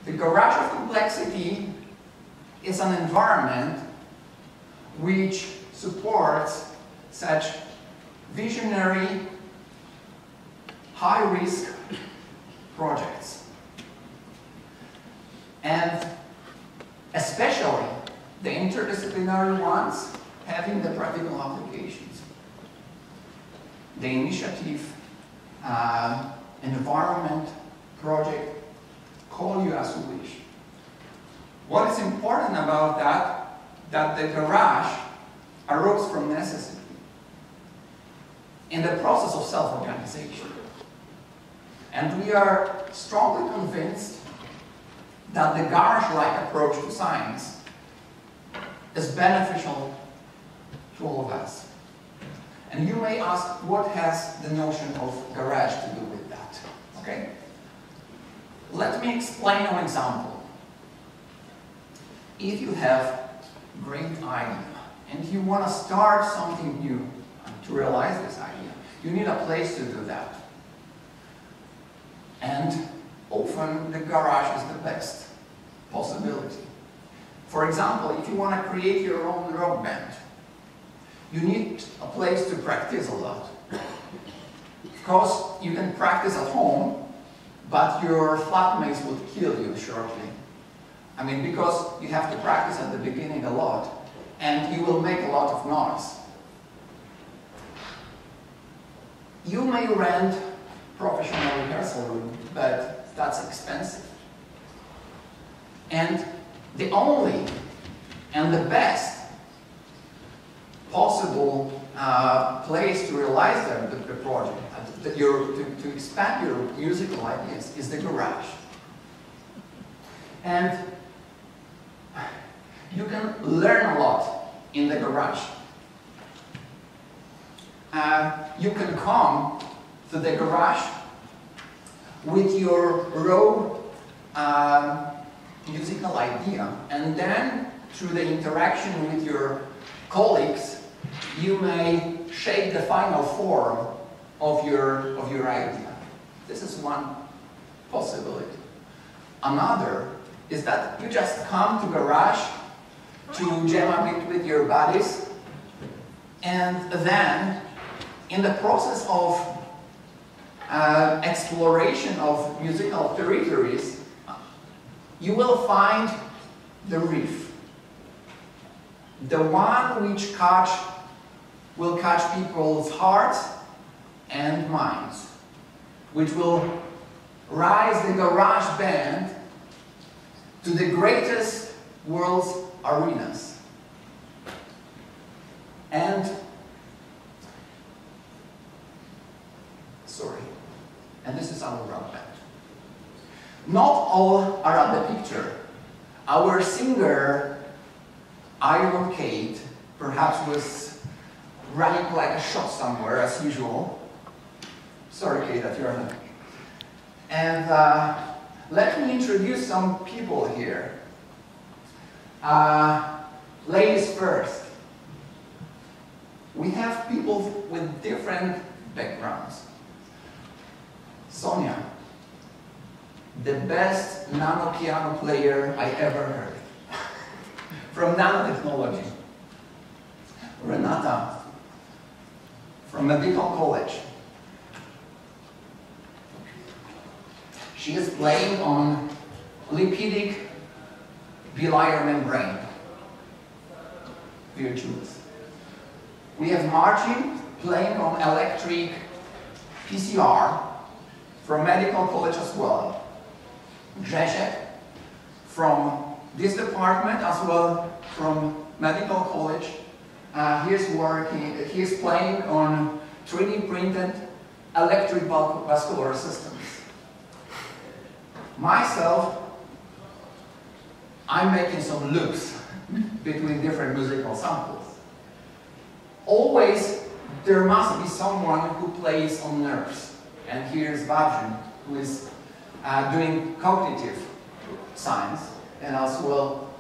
The garage of complexity is an environment which supports such visionary, high-risk projects. And especially the interdisciplinary ones having the practical applications. The initiative, environment, project, call you as you wish. What is important about that the garage arose from necessity in the process of self-organization. And we are strongly convinced that the garage-like approach to science is beneficial to all of us. And you may ask, what has the notion of garage to do with that? Okay? Let me explain an example. If you have a great idea and you want to start something new to realize this idea, you need a place to do that. And often the garage is the best possibility. For example, if you want to create your own rock band, you need a place to practice a lot. Of course, you can practice at home, but your flatmates would kill you shortly. I mean, because you have to practice at the beginning a lot, and you will make a lot of noise. You may rent professional rehearsal room, but that's expensive. And the only and the best possible place to realize the project, to expand your musical ideas, is the garage. And you can learn a lot in the garage. You can come to the garage with your raw musical idea, and then through the interaction with your colleagues, you may shape the final form of your idea. This is one possibility. Another is that you just come to garage to jam a bit with your buddies, and then in the process of exploration of musical territories, you will find the riff, the one which will catch people's hearts and minds, which will rise the garage band to the greatest world's arenas. And this is our rock band. Not all are at the picture. Our singer, Iron Kate, perhaps was running like a shot somewhere as usual. Sorry, Kate, that you're not. And let me introduce some people here. Ladies first. We have people with different backgrounds. Sonia, the best nano piano player I ever heard. From nanotechnology. Renata, from Medical College. She is playing on lipidic biliar membrane. Virtuous. We have Marcin playing on electric PCR from Medical College as well. Grzesiek from this department as well from Medical College. He's playing on 3D printed electric vascular systems. Myself, I'm making some loops between different musical samples. Always there must be someone who plays on nerves. And here's Vajin, who is doing cognitive science and as well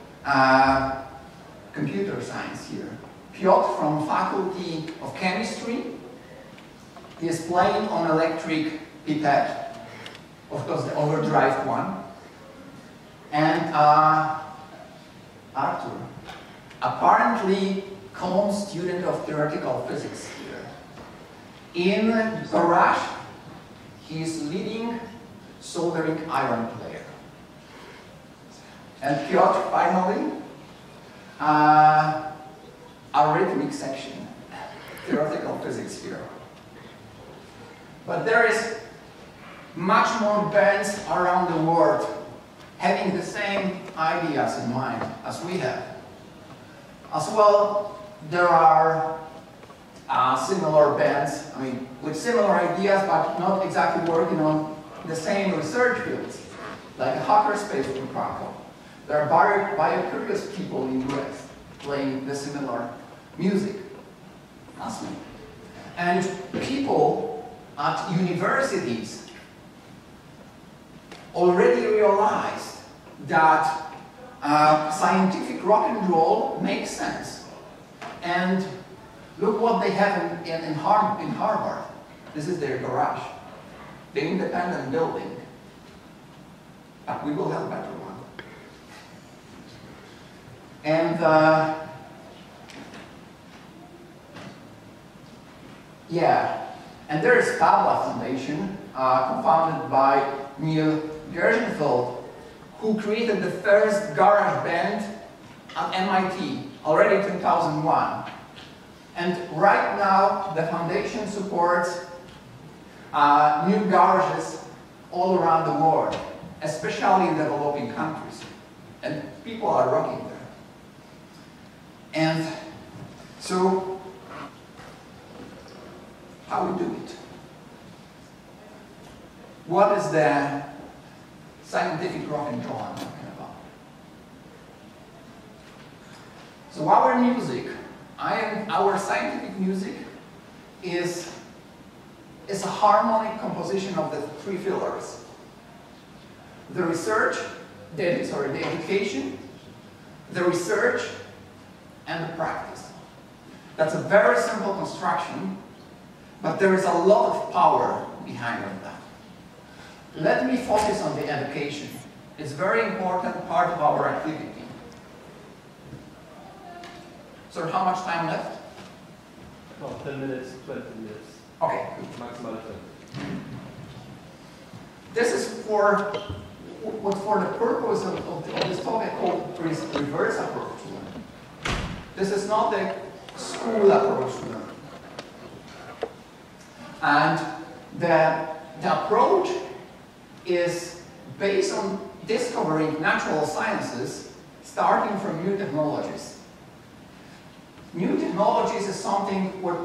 computer science here. Piotr from Faculty of Chemistry. He is playing on electric pipette, of course the overdrive one. And Arthur, apparently calm student of theoretical physics here. In garage, he is leading soldering iron player. And Piotr, finally, arithmetic section, theoretical physics here. But there is much more bands around the world having the same ideas in mind as we have. As well, there are similar bands, I mean, with similar ideas, but not exactly working on the same research fields, like a hackerspace from Krakow. There are bio-curious people in the US playing the similar music as me. And people at universities already realized that scientific rock and roll makes sense. And look what they have in Harvard. This is their garage. The independent building. But we will have a better one. And yeah, and there is Kabla Foundation, co-founded by Mielczarek, who created the first garage band at MIT already in 2001. And right now, the foundation supports new garages all around the world, especially in developing countries. And people are rocking there. And so, how we do it? What is the scientific rock and roll I'm talking about? So our music, our scientific music is a harmonic composition of the three pillars. The research, the education, the research, and the practice. That's a very simple construction, but there is a lot of power behind that. Let me focus on the education. It's a very important part of our activity. So how much time left? Oh, 10 minutes, 20 minutes. Okay, good. Maximal 20. This is for the purpose of this talk I call reverse approach to learning. This is not the school approach to learning. And the approach is based on discovering natural sciences starting from new technologies. New technologies is something what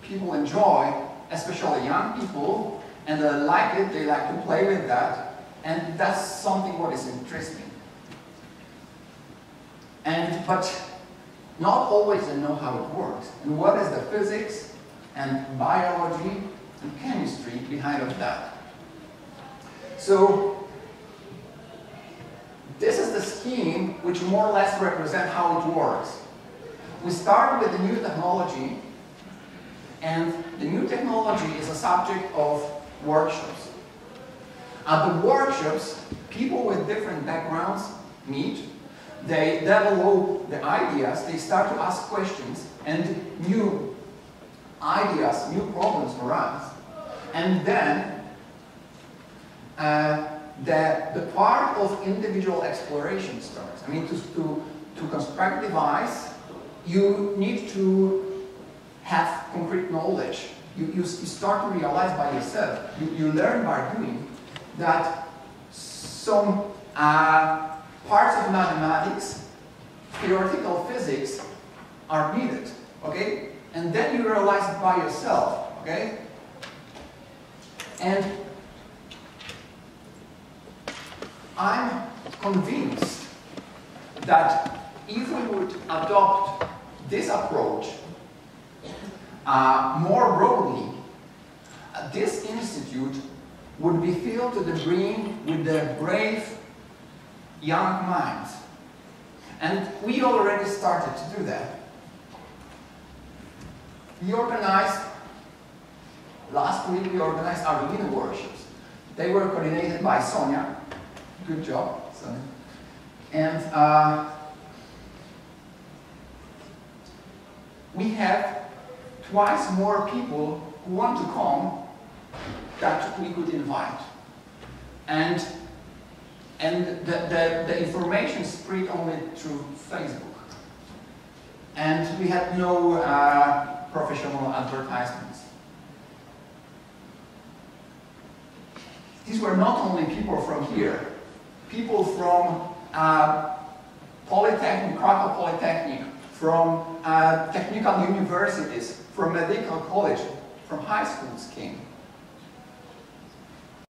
people enjoy, especially young people, and they like it, they like to play with that, and that's something what is interesting. But not always they know how it works, and what is the physics and biology and chemistry behind of that. So this is the scheme which more or less represents how it works. We start with the new technology, and the new technology is a subject of workshops. At the workshops, people with different backgrounds meet, they develop the ideas, they start to ask questions, and new ideas, new problems arise. And then the part of individual exploration starts. I mean, to construct a device, you need to have concrete knowledge. You start to realize by yourself, you learn by doing, that some parts of mathematics, theoretical physics, are needed, okay? And then you realize it by yourself, okay? And I'm convinced that if we would adopt this approach more broadly, this institute would be filled to the brim with the brave young minds. And we already started to do that. We organized, last week we organized Arduino workshops. They were coordinated by Sonia. Good job, Sonia. And we have twice more people who want to come that we could invite. And the information spread only through Facebook. And we had no professional advertisements. These were not only people from here, people from Polytechnic, Krakow Polytechnic, from technical universities, from medical college, from high schools came.